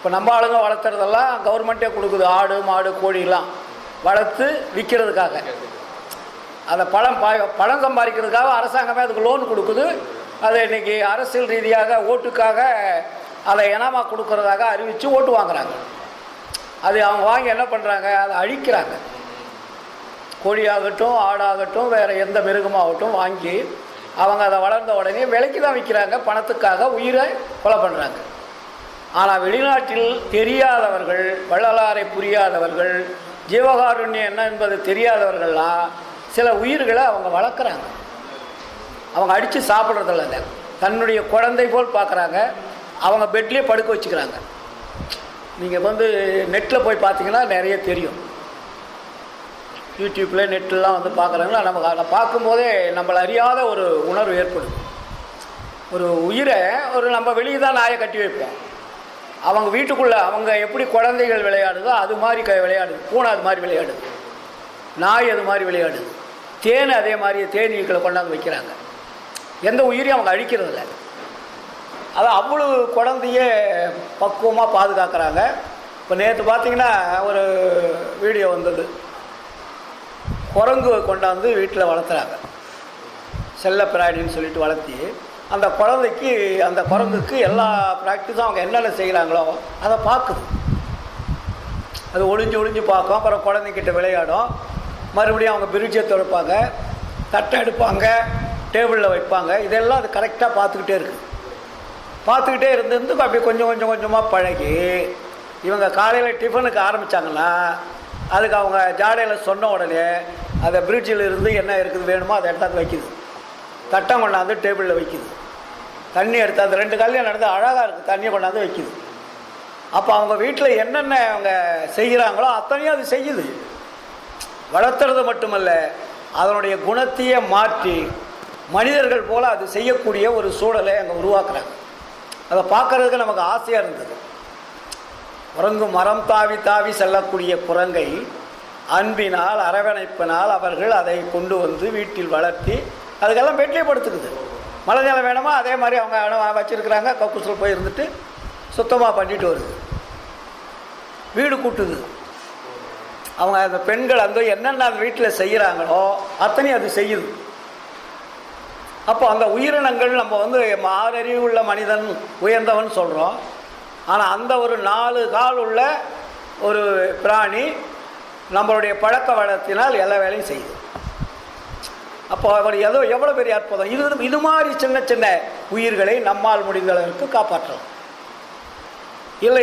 இப்போ நம்ம ஆளுங்க வளர்த்துறதெல்லாம் கவர்மெண்ட்டே கொடுக்குது, ஆடு மாடு கோழிலாம் வளர்த்து விற்கிறதுக்காக. அதை பழம் சம்பாதிக்கிறதுக்காக அரசாங்கமே அதுக்கு லோன் கொடுக்குது. அதை இன்றைக்கி அரசியல் ரீதியாக ஓட்டுக்காக அதை இனமாக கொடுக்கறதாக அறிவித்து ஓட்டு வாங்குறாங்க. அது அவங்க வாங்கி என்ன பண்ணுறாங்க, அதை அழிக்கிறாங்க. கோழியாகட்டும் ஆடாகட்டும் வேறு எந்த மிருகமாகட்டும் வாங்கி அவங்க அதை வளர்ந்த உடனே விலைக்கு தான் விற்கிறாங்க. பணத்துக்காக உயிரை கொலை பண்ணுறாங்க. ஆனால் வெளிநாட்டில் தெரியாதவர்கள், வள்ளலாரை புரியாதவர்கள், ஜீவகாருண்யம் என்ன என்பது தெரியாதவர்கள்லாம் சில உயிர்களை அவங்க வளர்க்குறாங்க. அவங்க அடித்து சாப்பிட்றதில்ல, தன்னுடைய குழந்தை போல் பார்க்குறாங்க. அவங்க பெட்லேயே படுக்க வச்சுக்கிறாங்க. நீங்கள் நெட்டில் போய் பார்த்தீங்கன்னா நிறைய தெரியும். யூடியூப்பில் நெட்டெலாம் பார்க்குறாங்களா, நமக்கு அதை பார்க்கும்போதே நம்மளை அறியாத ஒரு உணர்வு ஏற்படும். ஒரு உயிரை நம்ம வெளியே தான் நாயை கட்டி வைப்போம். அவங்க வீட்டுக்குள்ளே அவங்க எப்படி குழந்தைகள் விளையாடுதோ அது மாதிரி விளையாடுது. பூனை அது மாதிரி விளையாடுது, நாய் அது மாதிரி விளையாடுது, தேன் அதே மாதிரி தேனீக்களை கொண்டாந்து வைக்கிறாங்க. எந்த உயிரையும் அவங்க அழிக்கிறதில்ல. அதை அவ்வளோ குழந்தைய பக்குவமாக பாதுகாக்கிறாங்க. இப்போ நேற்று பார்த்திங்கன்னா ஒரு வீடியோ வந்தது, குரங்கு கொண்டாந்து வீட்டில் வளர்த்துறாங்க. செல்ல பிராணின்னு சொல்லிட்டு வளர்த்தி அந்த குரங்குக்கு எல்லா ப்ராக்டிஸும் அவங்க என்னென்ன செய்கிறாங்களோ அதை பார்க்குது. அது ஒளிஞ்சு பார்க்கும். அப்புறம் குழந்தைக்கிட்ட விளையாடும். மறுபடியும் அவங்க பிரிட்ஜை துடைப்பாங்க, தட்டை எடுப்பாங்க, டேபிளில் வைப்பாங்க. இதெல்லாம் அது கரெக்டாக பார்த்துக்கிட்டே இருந்து அப்படியே கொஞ்சமாக பழகி இவங்க காலையில் டிஃபனுக்கு ஆரம்பித்தாங்கன்னா அதுக்கு அவங்க ஜாடையில் சொன்ன உடனே அதை பிரிட்ஜில் இருந்து என்ன இருக்குது வேணுமோ அதை எடுத்தாந்து வைக்குது. தட்டம் கொண்டாந்து டேபிளில் வைக்குது. தண்ணி எடுத்து அந்த 2 காலையும் நடந்து அழகாக இருக்குது, தண்ணியை கொண்டாந்து வைக்குது. அப்போ அவங்க வீட்டில் என்னென்ன அவங்க செய்கிறாங்களோ அத்தனையும் அது செய்யுது. வளர்த்துறது மட்டுமல்ல, அதனுடைய குணத்தையே மாற்றி மனிதர்கள் போல் அது செய்யக்கூடிய ஒரு சூழலை அங்கே உருவாக்குறாங்க. அதை பார்க்குறதுக்கு நமக்கு ஆசையாக இருந்தது. குரங்கு மரம் தாவி செல்லக்கூடிய குரங்கை அன்பினால் அரவணைப்பினால் அவர்கள் அதை கொண்டு வந்து வீட்டில் வளர்த்தி அதுக்கெல்லாம் பெட்லேயே படுத்துக்குது. மழை ஜலம் வேணுமா அதே மாதிரி அவங்க வச்சுருக்குறாங்க. கக்கூசில் போய் இருந்துட்டு சுத்தமாக பண்ணிட்டு வருது, வீடு கூட்டுது. அவங்க அந்த பெண்கள் என்னென்ன அந்த வீட்டில் செய்கிறாங்களோ அத்தனையும் அது செய்யுது. அப்போ அந்த உயிரினங்கள் நம்ம 6 அறிவு உள்ள மனிதன் உயர்ந்தவன் சொல்கிறோம். ஆனால் அந்த ஒரு 4 கால் உள்ள ஒரு பிராணி நம்மளுடைய பழக்க வழக்கத்தினால் எல்லா வேலையும் செய்யுது. அப்போ அவர் எவ்வளோ பெரிய அற்புதம். இது மாதிரி சின்ன உயிர்களை நம்மால் முடிந்த அளவுக்கு காப்பாற்றலாம்.